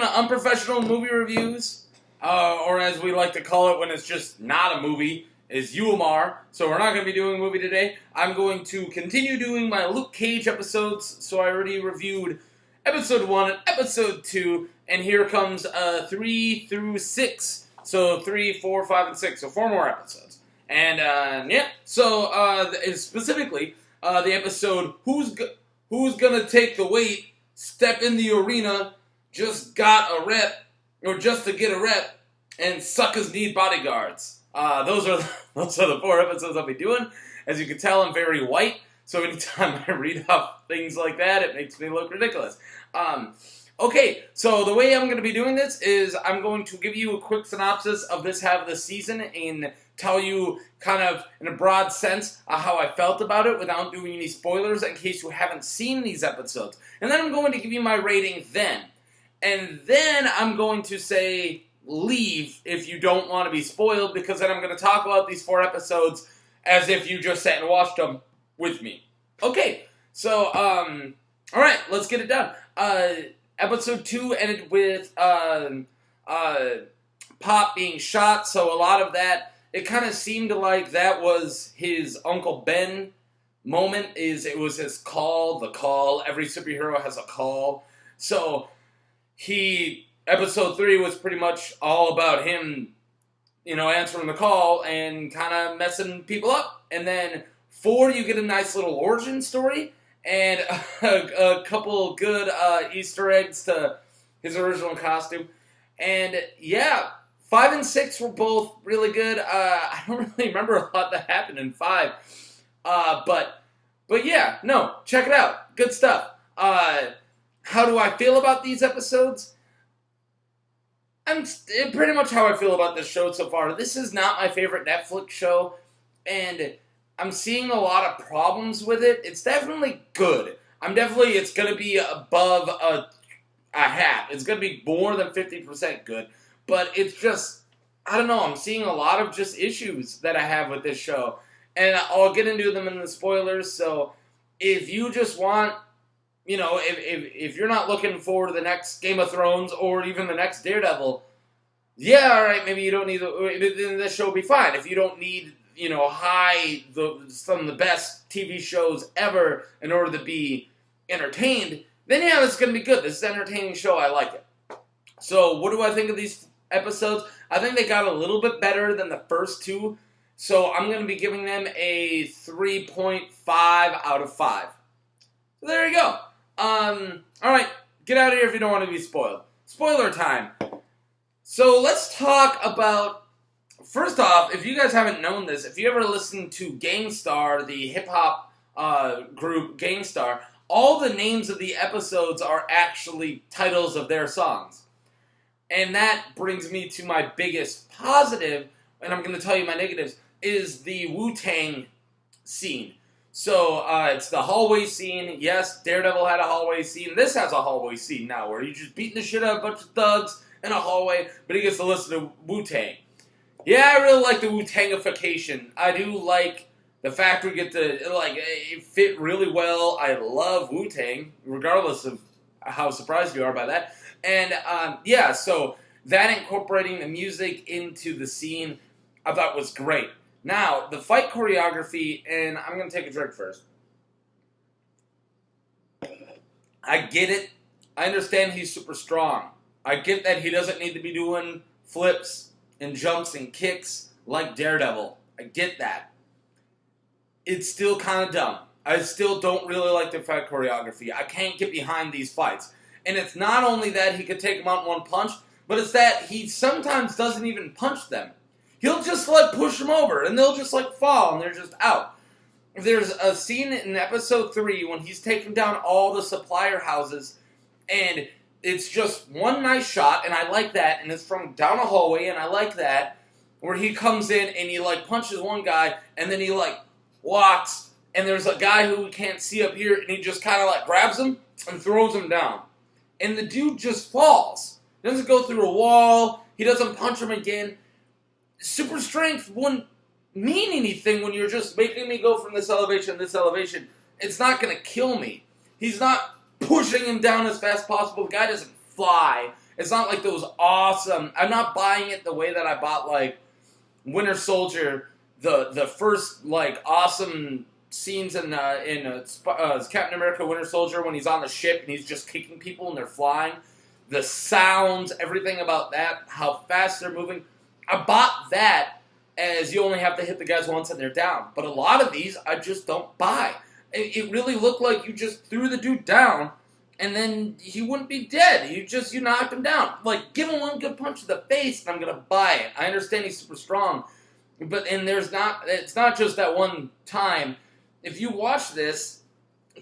welcome to Unprofessional Movie Reviews, or as we like to call it when it's just not a movie, is UMR. So we're not going to be doing a movie today. I'm going to continue doing my Luke Cage episodes, so I already reviewed episode 1 and episode 2, and here comes 3 through 6. So 3, 4, 5, and 6, so 4 more episodes. And, specifically, the episode, Who's Gonna Take the Weight, Step in the Arena, Just Got a Rep, or Just to Get a Rep, and Suckers Need Bodyguards. Those are the 4 episodes I'll be doing. As you can tell, I'm very white, so anytime I read off things like that, it makes me look ridiculous. Okay, so the way I'm going to be doing this is I'm going to give you a quick synopsis of this half of the season and tell you kind of in a broad sense how I felt about it without doing any spoilers in case you haven't seen these episodes. And then I'm going to give you my rating then. And then I'm going to say leave if you don't want to be spoiled, because then I'm going to talk about these 4 episodes as if you just sat and watched them with me. Okay, so, alright, let's get it done. Episode 2 ended with Pop being shot, so a lot of that, it kind of seemed like that was his Uncle Ben moment. It was his call, the call. Every superhero has a call. So episode 3 was pretty much all about him, answering the call and kind of messing people up. And then 4, you get a nice little origin story and a couple good Easter eggs to his original costume. And yeah, 5 and 6 were both really good. I don't really remember a lot that happened in 5. But yeah, no, check it out. Good stuff. How do I feel about these episodes? Pretty much how I feel about this show so far. This is not my favorite Netflix show, and I'm seeing a lot of problems with it. It's definitely good. It's going to be above a half. It's going to be more than 50% good. But it's just, I don't know, I'm seeing a lot of just issues that I have with this show. And I'll get into them in the spoilers, so if you just want, if you're not looking forward to the next Game of Thrones or even the next Daredevil, yeah, alright, maybe you don't need, then this show will be fine. If you don't need, some of the best TV shows ever in order to be entertained, then yeah, this is going to be good. This is an entertaining show. I like it. So, what do I think of these episodes? I think they got a little bit better than the first 2. So, I'm going to be giving them a 3.5 out of 5. So, there you go. Alright, get out of here if you don't want to be spoiled. Spoiler time. So, let's talk about, first off, if you guys haven't known this, if you ever listened to Gang Starr, the hip-hop group Gang Starr, all the names of the episodes are actually titles of their songs. And that brings me to my biggest positive, and I'm going to tell you my negatives, is the Wu-Tang scene. So, it's the hallway scene. Yes, Daredevil had a hallway scene. This has a hallway scene now, where he's just beating the shit out of a bunch of thugs in a hallway, but he gets to listen to Wu-Tang. Yeah, I really like the Wu-Tangification. I do like the fact we get to, it fit really well. I love Wu-Tang, regardless of how surprised you are by that. And, so that incorporating the music into the scene, I thought was great. Now, the fight choreography, and I'm going to take a drink first. I get it. I understand he's super strong. I get that he doesn't need to be doing flips and jumps and kicks like Daredevil. I get that. It's still kind of dumb. I still don't really like the fight choreography. I can't get behind these fights. And it's not only that he could take them out in one punch, but it's that he sometimes doesn't even punch them. He'll just, push them over, and they'll just, fall, and they're just out. There's a scene in episode 3 when he's taking down all the supplier houses, and it's just one nice shot, and I like that, and it's from down a hallway, and I like that, where he comes in, and he, punches one guy, and then he, walks, and there's a guy who we can't see up here, and he just kind of, grabs him and throws him down. And the dude just falls. He doesn't go through a wall. He doesn't punch him again. Super strength wouldn't mean anything when you're just making me go from this elevation to this elevation. It's not going to kill me. He's not pushing him down as fast as possible. The guy doesn't fly. It's not like those awesome. I'm not buying it the way that I bought like Winter Soldier, the first like awesome scenes in Captain America Winter Soldier when he's on the ship and he's just kicking people and they're flying. The sounds, everything about that, how fast they're moving. I bought that as you only have to hit the guys once and they're down. But a lot of these I just don't buy. It really looked like you just threw the dude down and then he wouldn't be dead. You knocked him down. Like, give him one good punch to the face and I'm going to buy it. I understand he's super strong. It's not just that one time. If you watch this,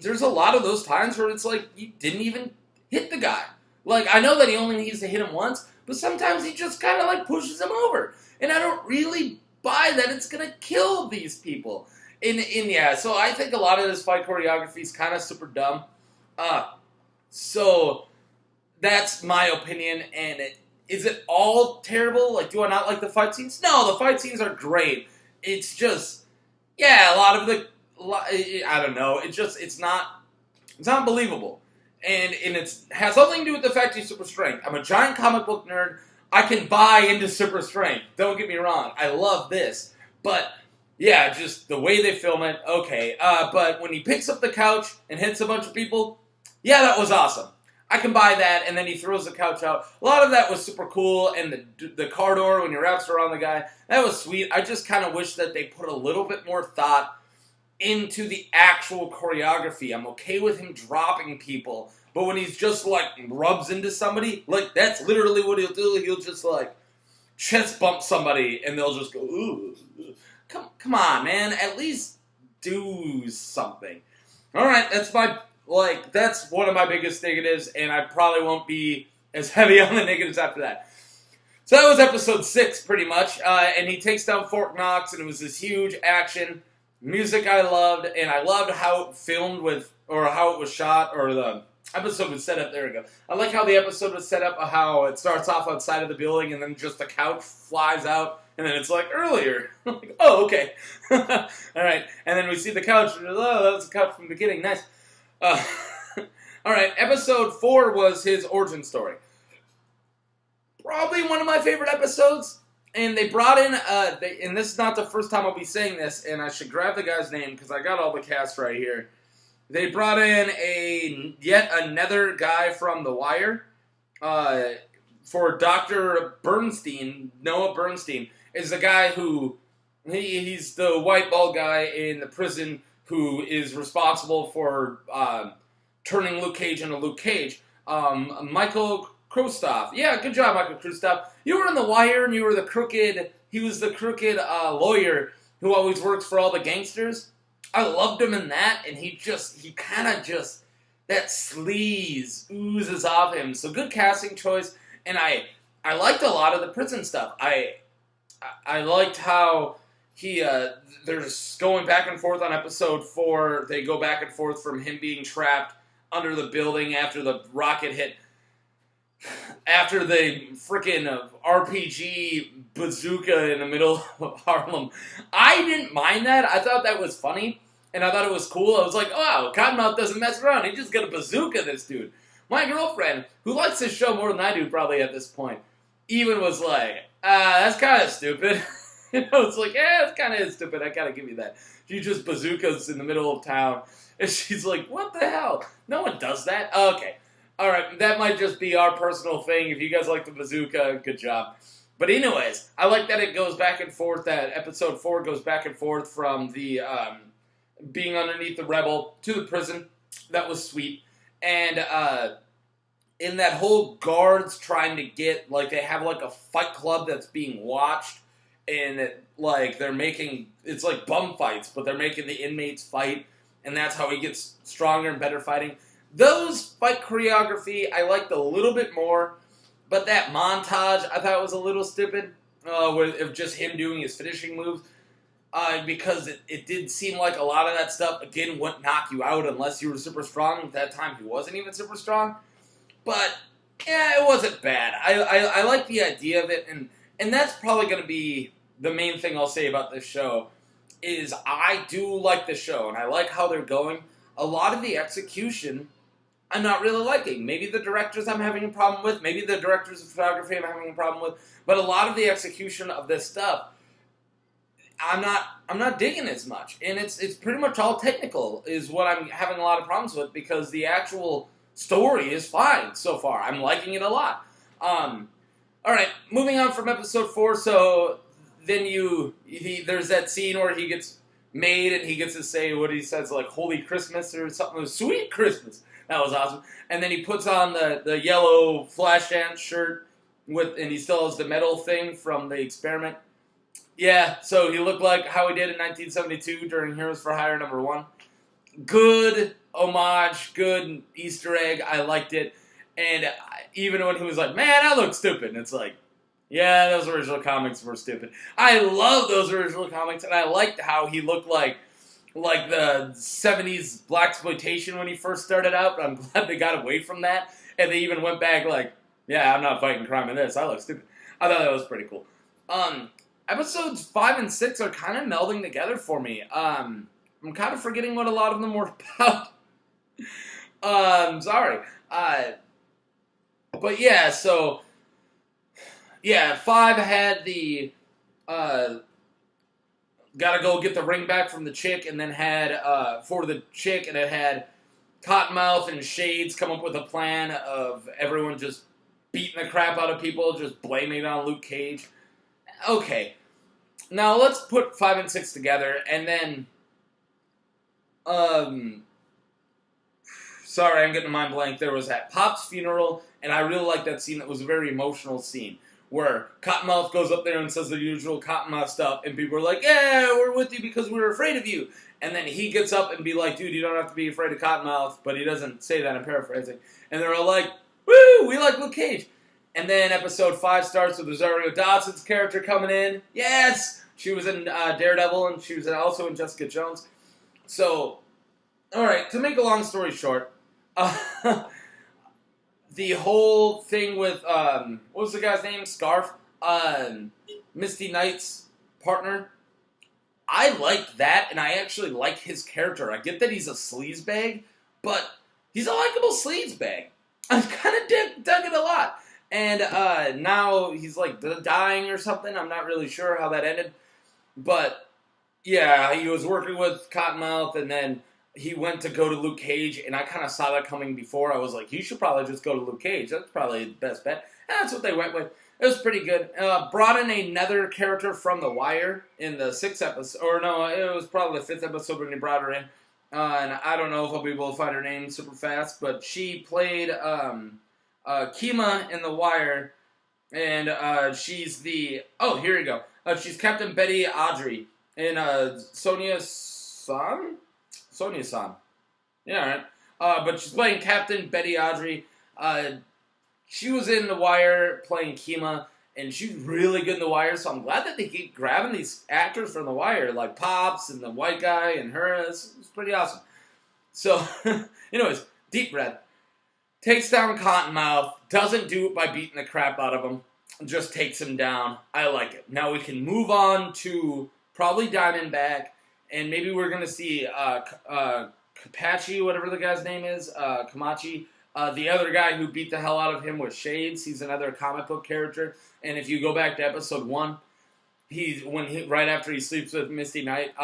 there's a lot of those times where it's like you didn't even hit the guy. Like, I know that he only needs to hit him once, but sometimes he just kind of like pushes him over. And I don't really buy that it's going to kill these people. So I think a lot of this fight choreography is kind of super dumb. So that's my opinion. And is it all terrible? Like, do I not like the fight scenes? No, the fight scenes are great. It's just, yeah, I don't know. It's not believable. And it has nothing to do with the fact he's super strength. I'm a giant comic book nerd. I can buy into super strength. Don't get me wrong. I love this. But, yeah, just the way they film it, okay. But when he picks up the couch and hits a bunch of people, yeah, that was awesome. I can buy that, and then he throws the couch out. A lot of that was super cool, and the car door when he wraps around the guy, that was sweet. I just kind of wish that they put a little bit more thought into the actual choreography. I'm okay with him dropping people, but when he's just like rubs into somebody, like that's literally what he'll do. He'll just like chest bump somebody and they'll just go, ooh. Come on, man. At least do something. Alright, that's one of my biggest negatives, and I probably won't be as heavy on the negatives after that. So that was episode 6, pretty much, and he takes down Fort Knox, and it was this huge action. Music I loved, and I loved how it filmed how it was shot, or the episode was set up. There we go. I like how the episode was set up, how it starts off outside of the building, and then just the couch flies out, and then it's like earlier. I'm like, oh, okay. All right, and then we see the couch. Oh, that was the couch from the beginning. Nice. All right, episode 4 was his origin story. Probably one of my favorite episodes. And they brought in, and this is not the first time I'll be saying this, and I should grab the guy's name because I got all the cast right here. They brought in yet another guy from The Wire for Dr. Bernstein. Noah Bernstein is the guy who, he's the white bald guy in the prison who is responsible for turning Luke Cage into Luke Cage. Michael Kristoff. Yeah, good job, Michael Kristoff. You were in The Wire, and he was the crooked lawyer who always works for all the gangsters. I loved him in that, and he kind of that sleaze oozes off him. So good casting choice, and I liked a lot of the prison stuff. I liked how they're going back and forth on episode 4. They go back and forth from him being trapped under the building after the rocket hit. After the freaking RPG bazooka in the middle of Harlem. I didn't mind that. I thought that was funny, and I thought it was cool. I was like, wow, Cottonmouth doesn't mess around. He just got a bazooka, this dude. My girlfriend, who likes this show more than I do probably at this point, even was like, that's kind of stupid. It's like, yeah, it's kind of stupid. I gotta give you that. She just bazookas in the middle of town, and she's like, what the hell? No one does that. Okay. Alright, that might just be our personal thing. If you guys like the bazooka, good job. But anyways, I like that it goes back and forth, that episode 4 goes back and forth from the being underneath the rebel to the prison. That was sweet. And in that whole guards trying to get, like, they have like a fight club that's being watched, and they're making, it's like bum fights, but they're making the inmates fight, and that's how he gets stronger and better fighting. Those fight choreography I liked a little bit more, but that montage I thought was a little stupid, of just him doing his finishing moves, because it did seem like a lot of that stuff, again, wouldn't knock you out unless you were super strong. At that time, he wasn't even super strong, but, yeah, it wasn't bad. I like the idea of it, and that's probably going to be the main thing I'll say about this show, is I do like the show, and I like how they're going. A lot of the execution I'm not really liking. Maybe the directors I'm having a problem with. Maybe the directors of photography I'm having a problem with. But a lot of the execution of this stuff, I'm not digging as much, and it's pretty much all technical is what I'm having a lot of problems with because the actual story is fine so far. I'm liking it a lot. All right, moving on from episode 4. So then there's that scene where he gets made and he gets to say what he says, like "Holy Christmas" or something. Sweet Christmas. That was awesome. And then he puts on the yellow Flashdance shirt and he still has the metal thing from the experiment. Yeah, so he looked like how he did in 1972 during Heroes for Hire #1. Good homage, good Easter egg. I liked it. And even when he was like, man, I look stupid. And it's like, yeah, those original comics were stupid. I love those original comics, and I liked how he looked like the 70s blaxploitation when he first started out, but I'm glad they got away from that. And they even went back like, yeah, I'm not fighting crime in this. I look stupid. I thought that was pretty cool. Episodes 5 and 6 are kind of melding together for me. I'm kind of forgetting what a lot of them were about. Sorry. But yeah, so... Yeah, 5 had the... gotta go get the ring back from the chick, and then had... for the chick, and it had Cottonmouth and Shades come up with a plan of everyone just beating the crap out of people, just blaming it on Luke Cage. Okay. Now, let's put 5 and 6 together, and then... Sorry, I'm getting a mind blank. There was at Pop's funeral, and I really liked that scene. That was a very emotional scene, where Cottonmouth goes up there and says the usual Cottonmouth stuff, and people are like, yeah, we're with you because we were afraid of you. And then he gets up and be like, dude, you don't have to be afraid of Cottonmouth, but he doesn't say that, I'm paraphrasing. And they're all like, woo, we like Luke Cage. And then episode 5 starts with Rosario Dawson's character coming in. Yes! She was in Daredevil, and she was also in Jessica Jones. So, alright, to make a long story short, the whole thing with, what was the guy's name? Scarf? Misty Knight's partner. I like that, and I actually like his character. I get that he's a sleazebag, but he's a likable sleazebag. I kind of dug it a lot. And now he's like dying or something. I'm not really sure how that ended. But yeah, he was working with Cottonmouth, and then he went to go to Luke Cage, and I kind of saw that coming before. I was like, he should probably just go to Luke Cage. That's probably the best bet. And that's what they went with. It was pretty good. Brought in another character from The Wire in the 6th episode. Or no, it was probably the 5th episode when they brought her in. And I don't know if I'll be able to find her name super fast, but she played Kima in The Wire. And she's the... Oh, here you go. She's Captain Betty Audrey in Sonia-san? Sonia-san. Yeah, alright. But she's playing Captain Betty Audrey. She was in The Wire playing Kima, and she's really good in The Wire, so I'm glad that they keep grabbing these actors from The Wire, like Pops and the white guy and her. It's pretty awesome. So, anyways, deep breath. Takes down Cottonmouth, doesn't do it by beating the crap out of him, just takes him down. I like it. Now we can move on to probably Diamondback, and maybe we're going to see Kapachi, whatever the guy's name is, Kamachi. The other guy who beat the hell out of him was Shades. He's another comic book character. And if you go back to episode 1, right after he sleeps with Misty Knight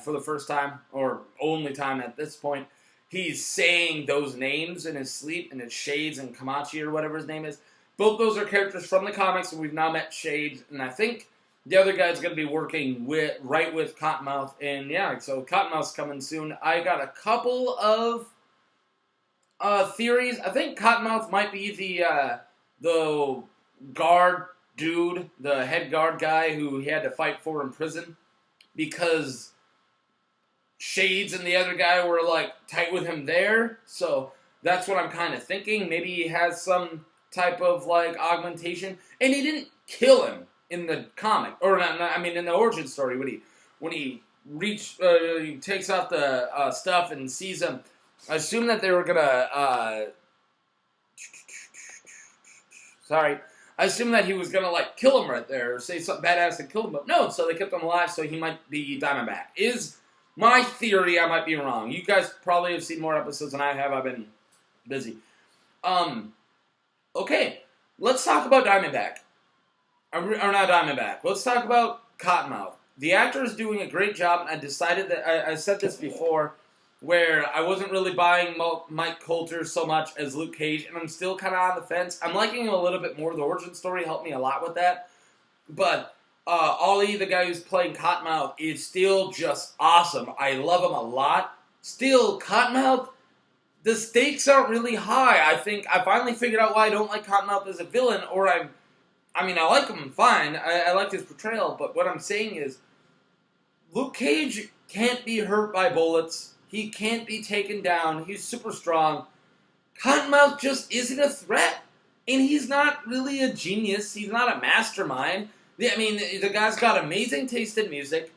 for the first time, or only time at this point, he's saying those names in his sleep, and it's Shades and Kamachi or whatever his name is. Both those are characters from the comics, and we've now met Shades. And I think the other guy's going to be working with Cottonmouth. And yeah, so Cottonmouth's coming soon. I got a couple of theories. I think Cottonmouth might be the guard dude, the head guard guy who he had to fight for in prison, because Shades and the other guy were like tight with him there. So that's what I'm kind of thinking. Maybe he has some type of like augmentation, and he didn't kill him in the comic, or not, I mean in the origin story when he takes off the stuff and sees him. I assume that they were gonna, I assume that he was gonna, like, kill him right there, or say something badass and kill him, but no, so they kept him alive, so he might be Diamondback. Is my theory. I might be wrong. You guys probably have seen more episodes than I have. I've been busy. Okay, let's talk about Diamondback. Or not Diamondback. Let's talk about Cottonmouth. The actor is doing a great job, and I decided that, I said this before, where I wasn't really buying Mike Colter so much as Luke Cage, and I'm still kind of on the fence. I'm liking him a little bit more. The origin story helped me a lot with that. But Ollie, the guy who's playing Cottonmouth, is still just awesome. I love him a lot. Still, Cottonmouth, the stakes aren't really high. I think I finally figured out why I don't like Cottonmouth as a villain, or I like him fine. I like his portrayal, but what I'm saying is, Luke Cage can't be hurt by bullets. He can't be taken down. He's super strong. Cottonmouth just isn't a threat. And he's not really a genius. He's not a mastermind. I mean, the guy's got amazing taste in music.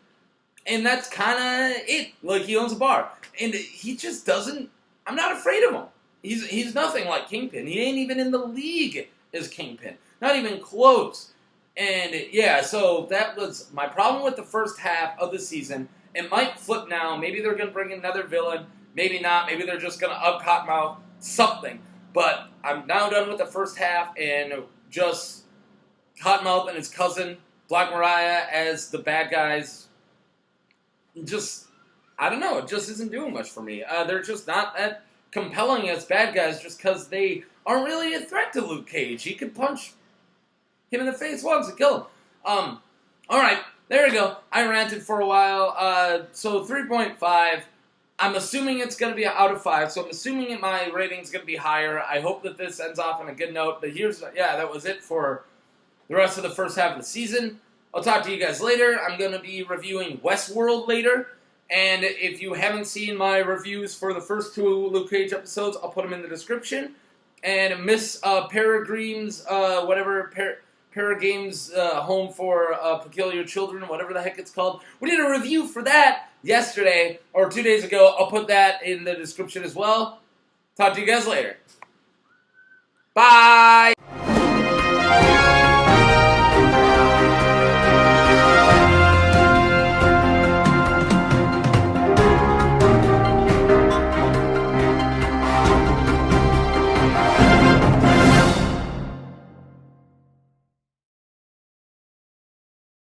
And that's kind of it. Like, he owns a bar. And he just doesn't... I'm not afraid of him. He's nothing like Kingpin. He ain't even in the league as Kingpin. Not even close. And, yeah, so that was my problem with the first half of the season. It might flip now. Maybe they're going to bring in another villain. Maybe not. Maybe they're just going to up Cottonmouth. Something. But I'm now done with the first half, and just Cottonmouth and his cousin, Black Mariah, as the bad guys. Just, I don't know. It just isn't doing much for me. They're just not that compelling as bad guys just because they aren't really a threat to Luke Cage. He could punch him in the face once and kill him. Alright, there we go. I ranted for a while. So 3.5. I'm assuming it's going to be out of 5, so I'm assuming my rating's going to be higher. I hope that this ends off on a good note. But that was it for the rest of the first half of the season. I'll talk to you guys later. I'm going to be reviewing Westworld later. And if you haven't seen my reviews for the first 2 Luke Cage episodes, I'll put them in the description. And Miss Peregrine's, Paragame's Home for Peculiar Children, whatever the heck it's called. We did a review for that yesterday, or 2 days ago. I'll put that in the description as well. Talk to you guys later. Bye!